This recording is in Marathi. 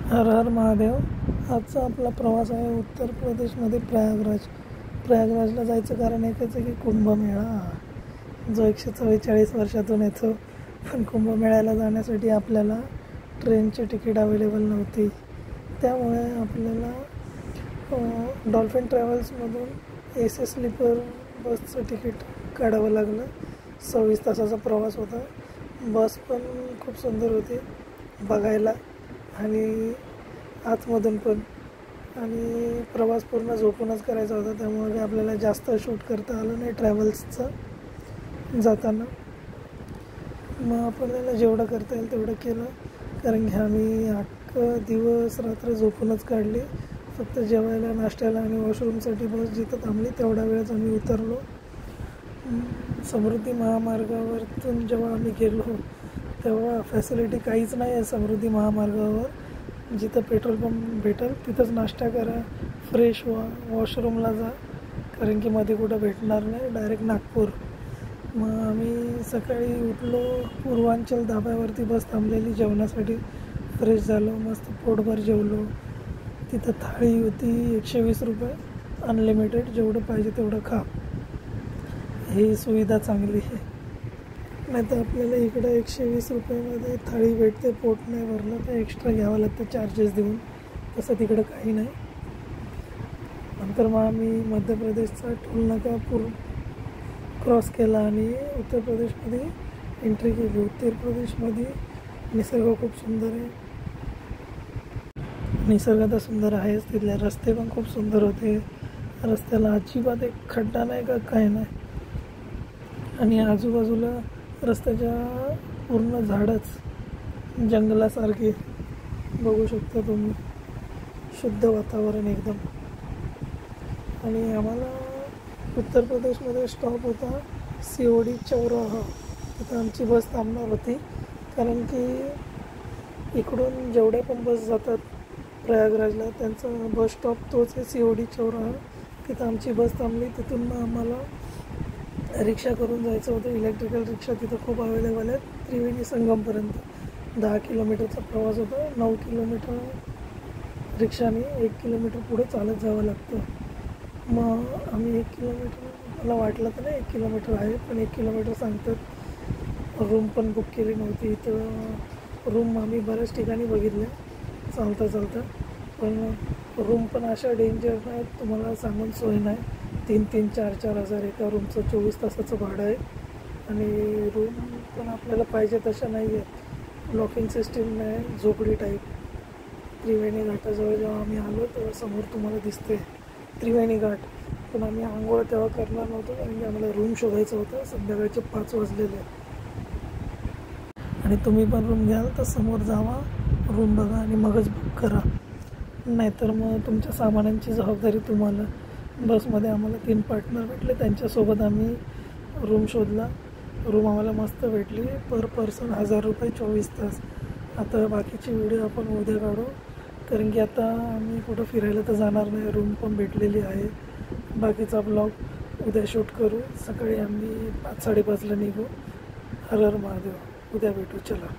हर हर महादेव. आजचा आपला प्रवास आहे उत्तर प्रदेशमध्ये प्रयागराज. प्रयागराजला जायचं कारण एकच आहे की कुंभमेळा जो 144 वर्षातून येतो. पण कुंभमेळ्याला जाण्यासाठी आपल्याला ट्रेनची तिकीट अवेलेबल नव्हती. त्यामुळे आपल्याला डॉल्फिन ट्रॅव्हल्समधून AC स्लीपर बसचं तिकीट काढावं लागलं. 26 तासाचा प्रवास होता. बस पण खूप सुंदर होती बघायला आणि आतमधून पण. आणि प्रवास पूर्ण झोपूनच करायचा होता, त्यामुळे काही आपल्याला जास्त शूट करता आलं नाही ट्रॅव्हल्सचं जाताना. मग आपल्याला जेवढं करता येईल तेवढं केलं, कारण की आम्ही अख्खा दिवस रात्र झोपूनच काढली. फक्त जेवायला, नाश्त्याला आणि वॉशरूमसाठी बस जिथं थांबली तेवढ्या वेळच आम्ही उतरलो. समृद्धी महामार्गावरतून जेव्हा आम्ही गेलो तेव्हा फॅसिलिटी काहीच नाही आहे समृद्धी महामार्गावर. जिथं पेट्रोल पंप भेटेल तिथंच नाश्ता करा, फ्रेश व्हा, वॉशरूमला जा, कारण की मध्ये कुठं भेटणार नाही, डायरेक्ट नागपूर. मग आम्ही सकाळी उठलो, पूर्वांचल धाब्यावरती बस थांबलेली जेवणासाठी. फ्रेश झालो, मस्त पोटभर जेवलो. तिथं थाळी होती 120 रुपये, अनलिमिटेड, जेवढं पाहिजे तेवढं खा. ही सुविधा चांगली आहे. नाही तर आपल्याला इकडं 120 रुपयामध्ये थाळी भेटते, पोट नाही भरलं तर एक्स्ट्रा घ्यावं लागतं चार्जेस देऊन. तसं तिकडं काही नाही. नंतर मग आम्ही मध्य प्रदेशचा टोल नाका क्रॉस केला आणि उत्तर प्रदेशमध्ये एंट्री केली. उत्तर प्रदेशमध्ये निसर्ग खूप सुंदर आहे. निसर्ग तर सुंदर आहेच, तिथले रस्ते पण खूप सुंदर होते. रस्त्याला अजिबात एक खड्डा नाही का काय नाही. आणि आजूबाजूला रस्त्याच्या पूर्ण झाडच जंगलासारखे बघू शकता तुम्ही. शुद्ध वातावरण एकदम. आणि आम्हाला उत्तर प्रदेशमध्ये स्टॉप होता COD चौराहा. तिथं आमची बस थांबणार होती, कारण की इकडून जेवढ्या पण बस जातात प्रयागराजला त्यांचा बस स्टॉप तोच आहे, COD चौराहा. तिथं आमची बस थांबली. तिथून मग आम्हाला रिक्षा करून जायचं होतं. इलेक्ट्रिकल रिक्षा तिथं खूप अवेलेबल आहेत. त्रिवेणी संगमपर्यंत 10 किलोमीटरचा प्रवास होता. 9 किलोमीटर रिक्षाने, 1 किलोमीटर पुढे चालत जावं लागतं. मग आम्ही 1 किलोमीटर, मला वाटलं तर नाही 1 किलोमीटर आहे, पण 1 किलोमीटर सांगतात. रूम पण बुक केली नव्हती इथं. रूम आम्ही बऱ्याच ठिकाणी बघितल्या चालता चालता, पण रूम पण अशा डेंजर नाहीत, तुम्हाला सांगून सोय नाही. 3-3, 4-4 हजार एका रूमचं 24 तासाचं भाडं आहे. आणि रूम पण आपल्याला पाहिजे तशा नाही आहेत. लॉकिंग सिस्टीम नाही, झोपडी टाईप. त्रिवेणी घाटाजवळ जेव्हा आम्ही आलो तेव्हा समोर तुम्हाला दिसते त्रिवेणी घाट. पण आम्ही आंघोळ तेव्हा करणार नव्हतो, कारण की आम्हाला रूम शोधायचं होतं. संध्याकाळचे 5 वाजलेले. आणि तुम्ही पण रूम घ्याल तर समोर जावा, रूम बघा आणि मगच बुक करा. नाहीतर मग तुमच्या सामानांची जबाबदारी तुम्हाला. बसमध्ये आम्हाला 3 पार्टनर भेटले, त्यांच्यासोबत आम्ही रूम शोधला. रूम आम्हाला मस्त भेटली. पर पर्सन 1000 रुपये 24 तास. आता बाकीची व्हिडिओ आपण उद्या काढू, कारण की आता आम्ही कुठं फिरायला तर जाणार नाही. रूम पण भेटलेली आहे. बाकीचा ब्लॉग उद्या शूट करू. सकाळी आम्ही 5-5:30ला निघू. हर हर महादेव. उद्या भेटू. चला.